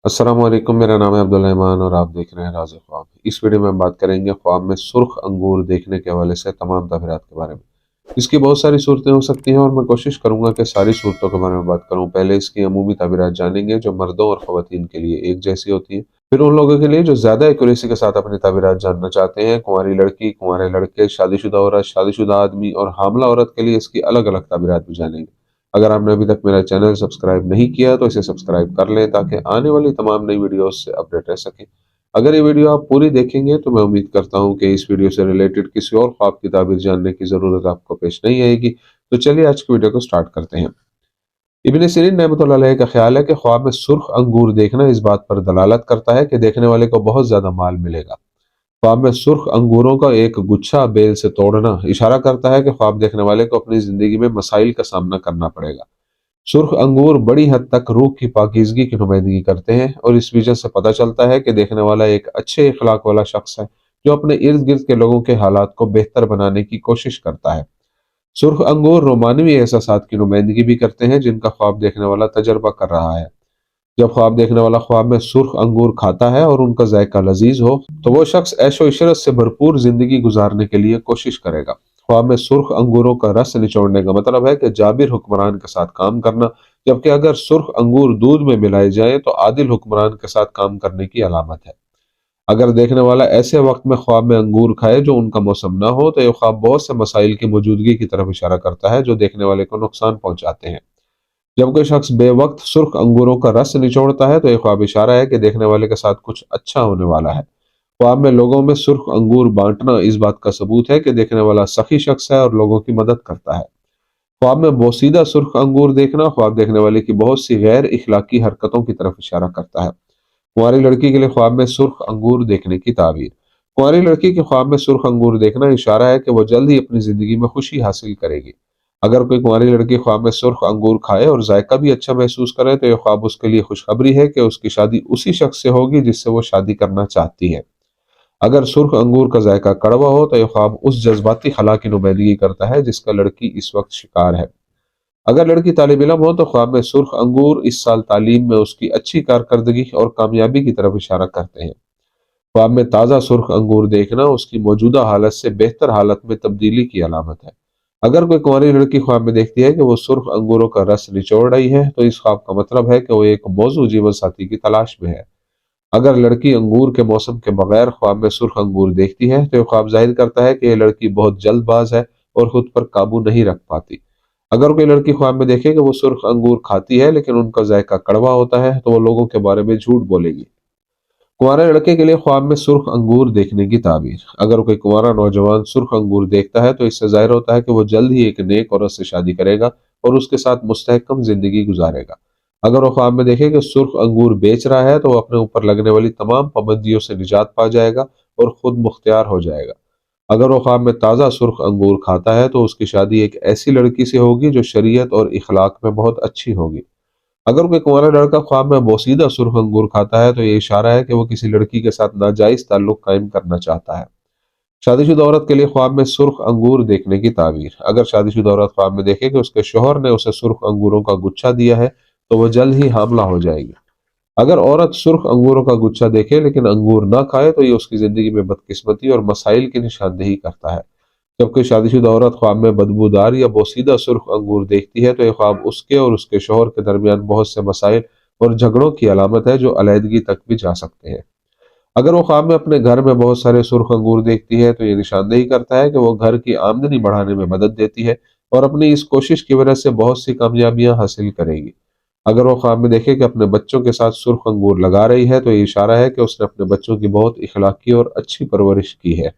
अस्सलाम वालेकुम। मेरा नाम है अब्दुल रहमान और आप देख रहे हैं राज़ ख्वाब। इस वीडियो में हम बात करेंगे ख्वाब में सुर्ख अंगूर देखने के हवाले से तमाम तफरीत के बारे में। इसकी बहुत सारी सूरतें हो सकती हैं और मैं कोशिश करूंगा कि सारी सूरतों के बारे में बात करूं। पहले इसकी अमूमी तफरीत जानेंगे जो मर्दों और ख़वातीन के लिए एक जैसी होती हैं। फिर उन लोगों के लिए जो ज़्यादा एक्यूरेसी के साथ अपनी तफरीत जानना चाहते हैं, कुंवारी लड़की, कुंवारे लड़के, शादीशुदा औरत, शादीशुदा आदमी और हामला औरत के लिए इसकी अलग अलग तफरीत भी जानेंगे। अगर आपने अभी तक मेरा चैनल सब्सक्राइब नहीं किया तो इसे सब्सक्राइब कर लें ताकि आने वाली तमाम नई वीडियोस से अपडेट रह सकें। अगर ये वीडियो आप पूरी देखेंगे तो मैं उम्मीद करता हूँ कि इस वीडियो से रिलेटेड किसी और ख्वाब की ताबीर जानने की ज़रूरत आपको पेश नहीं आएगी। तो चलिए आज की वीडियो को स्टार्ट करते हैं। इब्न सीरीन रहमतुल्लाह अलैह का ख्याल है कि ख्वाब में सुर्ख अंगूर देखना इस बात पर दलालत करता है कि देखने वाले को बहुत ज़्यादा माल मिलेगा। ख्वाब में सुर्ख अंगूरों का एक गुच्छा बेल से तोड़ना इशारा करता है कि ख्वाब देखने वाले को अपनी ज़िंदगी में मसाइल का सामना करना पड़ेगा। सुर्ख अंगूर बड़ी हद तक रूह की पाकीज़गी की नुमाइंदगी करते हैं और इस वजह से पता चलता है कि देखने वाला एक अच्छे इखलाक वाला शख्स है जो अपने इर्द गिर्द के लोगों के हालात को बेहतर बनाने की कोशिश करता है। सुर्ख अंगूर रोमानवी एहसासात की नुमाइंदगी भी करते हैं जिनका ख्वाब देखने वाला तजर्बा कर रहा है। जब ख्वाब देखने वाला ख्वाब में सुर्ख अंगूर खाता है और उनका जायका लजीज हो तो वो शख्स ऐशो इशरत से भरपूर जिंदगी गुजारने के लिए कोशिश करेगा। ख्वाब में सुर्ख अंगूरों का रस निचोड़ने का मतलब है कि जाबिर हुक्मरान के साथ काम करना, जबकि अगर सुर्ख अंगूर दूध में मिलाए जाए तो आदिल हुक्मरान के साथ काम करने की अलामत है। अगर देखने वाला ऐसे वक्त में ख्वाब में अंगूर खाए जो उनका मौसम ना हो तो यह ख्वाब बहुत से मसाइल की मौजूदगी की तरफ इशारा करता है जो देखने वाले को नुकसान पहुंचाते हैं। जब कोई शख्स बेवक्त सुर्ख अंगूरों का रस निचोड़ता है तो यह ख्वाब इशारा है कि देखने वाले के साथ कुछ अच्छा होने वाला है। ख्वाब में लोगों में सुर्ख अंगूर बांटना इस बात का सबूत है कि देखने वाला सखी शख्स है और लोगों की मदद करता है। ख्वाब में बोसीदा सुर्ख अंगूर देखना ख्वाब देखने वाले की बहुत सी गैर इखलाकी हरकतों की तरफ इशारा करता है। कुंवारी लड़की के लिए ख्वाब में सुर्ख अंगूर देखने की ताबीर। कुंवारी लड़की के ख्वाब में सुर्ख अंगूर देखना इशारा है कि वह जल्द ही अपनी जिंदगी में खुशी हासिल करेगी। अगर कोई कुंवारी लड़की ख्वाब में सुर्ख अंगूर खाए और जायका भी अच्छा महसूस करे तो यह ख्वाब उसके लिए खुशखबरी है कि उसकी शादी उसी शख्स से होगी जिससे वो शादी करना चाहती है। अगर सुर्ख अंगूर का जायका कड़वा हो तो यह ख्वाब उस जज्बाती खला की नुमाइंदगी करता है जिसका लड़की इस वक्त शिकार है। अगर लड़की तालिब इल्म हो तो ख्वाब में सुर्ख अंगूर इस साल तालीम में उसकी अच्छी कारकर्दगी और कामयाबी की तरफ इशारा करते हैं। ख्वाब में ताज़ा सुर्ख अंगूर देखना उसकी मौजूदा हालत से बेहतर हालत में तब्दीली की अलामत है। अगर कोई कुंवारी लड़की ख्वाब में देखती है कि वो सुर्ख अंगूरों का रस निचोड़ रही है तो इस ख्वाब का मतलब है कि वो एक मौजू जीवन साथी की तलाश में है। अगर लड़की अंगूर के मौसम के बगैर ख्वाब में सुर्ख अंगूर देखती है तो ये ख्वाब जाहिर करता है कि यह लड़की बहुत जल्दबाज है और खुद पर काबू नहीं रख पाती। अगर कोई लड़की ख्वाब में देखे कि वो सुर्ख अंगूर खाती है लेकिन उनका जायका कड़वा होता है तो वो लोगों के बारे में झूठ बोलेगी। कुंवारे लड़के के लिए ख्वाब में सुर्ख अंगूर देखने की ताबीर। अगर कोई कुंवारा नौजवान सुर्ख अंगूर देखता है तो इससे जाहिर होता है कि वो जल्द ही एक नेक औरत से शादी करेगा और उसके साथ मुस्तहकम जिंदगी गुजारेगा। अगर वो ख्वाब में देखे कि सुर्ख अंगूर बेच रहा है तो वो अपने ऊपर लगने वाली तमाम पाबंदियों से निजात पा जाएगा और खुद मुख्तियार हो जाएगा। अगर वो ख्वाब में ताज़ा सुर्ख अंगूर खाता है तो उसकी शादी एक ऐसी लड़की से होगी जो शरीयत और इखलाक में बहुत अच्छी होगी। अगर कोई कुंवारा लड़का ख्वाब में बोसीदा सुर्ख अंगूर खाता है तो ये इशारा है कि वो किसी लड़की के साथ नाजायज ताल्लुक कायम करना चाहता है। शादीशुदा औरत के लिए ख्वाब में सुर्ख अंगूर देखने की ताबीर। अगर शादीशुदा औरत ख्वाब में देखे कि उसके शोहर ने उसे सुर्ख अंगूरों का गुच्छा दिया है तो वह जल्द ही हामला हो जाएगी। अगर औरत सुर्ख अंगूरों का गुच्छा देखे लेकिन अंगूर ना खाए तो ये उसकी जिंदगी में बदकिस्मती और मसाइल की निशानदेही करता है। जब कोई शादीशुदा औरत ख्वाब में बदबूदार या बोसीदा सुर्ख अंगूर देखती है तो यह ख्वाब उसके और उसके शोहर के दरमियान बहुत से मसाइल और झगड़ों की अलामत है जो अलहदगी तक भी जा सकते हैं। अगर वो ख्वाब में अपने घर में बहुत सारे सुर्ख अंगूर देखती है तो ये निशानदेही करता है कि वो घर की आमदनी बढ़ाने में मदद देती है और अपनी इस कोशिश की वजह से बहुत सी कामयाबियां हासिल करेगी। अगर वो ख्वाब में देखे कि अपने बच्चों के साथ सुर्ख अंगूर लगा रही है तो ये इशारा है कि उसने अपने बच्चों की बहुत इखलाकी और अच्छी परवरिश की है।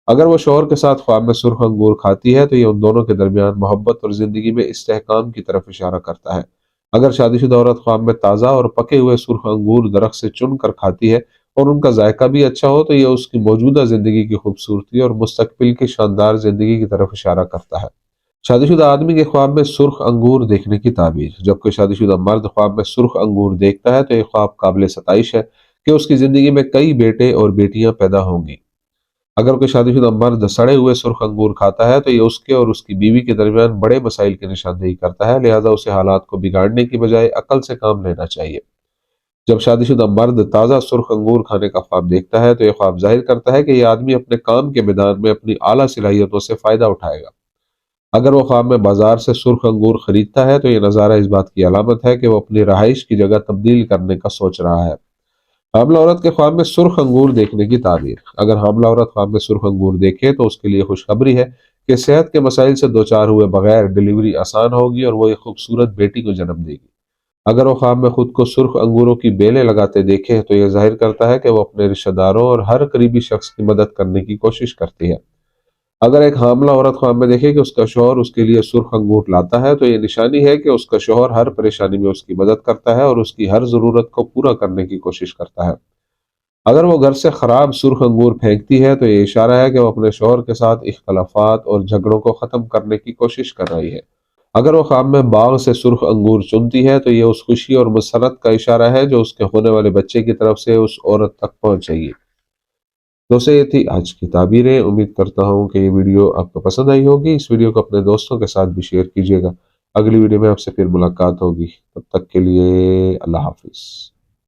अगर वो शौहर के साथ ख्वाब में सुर्ख अंगूर खाती है तो ये उन दोनों के दरमियान मोहब्बत और जिंदगी में इस्तेहकाम की तरफ इशारा करता है। अगर शादीशुदा औरत ख्वाब में ताज़ा और पके हुए सुर्ख अंगूर दरख्त से चुन कर खाती है और उनका जायका भी अच्छा हो तो यह उसकी मौजूदा जिंदगी की खूबसूरती और मुस्तकबिल की शानदार जिंदगी की तरफ इशारा करता है। शादीशुदा आदमी के ख्वाब में सुर्ख अंगूर देखने की ताबीर। जब कोई शादीशुदा मर्द ख्वाब में सुर्ख अंगूर देखता है तो यह ख्वाब काबिल सताइश है कि उसकी जिंदगी में कई बेटे और बेटियां पैदा होंगी। अगर कोई शादीशुदा मर्द सड़े हुए सुर्ख अंगूर खाता है तो ये उसके और उसकी बीवी के दरमियान बड़े मसाइल की निशानदेही करता है, लिहाजा उसे हालात को बिगाड़ने की बजाय अकल से काम लेना चाहिए। جب شادی شدہ مرد تازہ سرخ انگور کھانے کا خواب دیکھتا ہے تو یہ خواب ظاہر کرتا ہے کہ یہ آدمی اپنے کام کے میدان میں اپنی اعلیٰ صلاحیتوں سے فائدہ اٹھائے گا۔ اگر وہ خواب میں بازار سے سرخ انگور خریدتا ہے تو یہ نظارہ اس بات کی علامت ہے کہ وہ اپنی رہائش کی جگہ تبدیل کرنے کا سوچ رہا ہے۔ حاملہ عورت کے خواب میں سرخ انگور دیکھنے کی تعبیر۔ اگر حاملہ عورت خواب میں سرخ انگور دیکھے تو اس کے لیے خوشخبری ہے کہ صحت کے مسائل سے دوچار ہوئے بغیر ڈلیوری آسان ہوگی اور وہ ایک خوبصورت بیٹی کو جنم دے گی۔ اگر وہ خواب میں خود کو سرخ انگوروں کی بیلیں لگاتے دیکھے تو یہ ظاہر کرتا ہے کہ وہ اپنے رشتہ داروں اور ہر قریبی شخص کی مدد کرنے کی کوشش کرتی ہے۔ اگر ایک حاملہ عورت خواب میں دیکھے کہ اس کا شوہر اس کے لیے سرخ انگور لاتا ہے تو یہ نشانی ہے کہ اس کا شوہر ہر پریشانی میں اس کی مدد کرتا ہے اور اس کی ہر ضرورت کو پورا کرنے کی کوشش کرتا ہے۔ اگر وہ گھر سے خراب سرخ انگور پھینکتی ہے تو یہ اشارہ ہے کہ وہ اپنے شوہر کے ساتھ اختلافات اور جھگڑوں کو ختم کرنے کی کوشش کر رہی ہے۔ اگر وہ خواب میں باغ سے سرخ انگور چنتی ہے تو یہ اس خوشی اور مسرت کا اشارہ ہے جو اس کے ہونے والے بچے کی طرف سے اس عورت تک پہنچے گی۔ دوستو یہ تھی آج کی تعبیریں۔ امید کرتا ہوں کہ یہ ویڈیو آپ کو پسند آئی ہوگی۔ اس ویڈیو کو اپنے دوستوں کے ساتھ بھی شیئر کیجیے گا۔ اگلی ویڈیو میں آپ سے پھر ملاقات ہوگی، تب تک کے لیے اللہ حافظ۔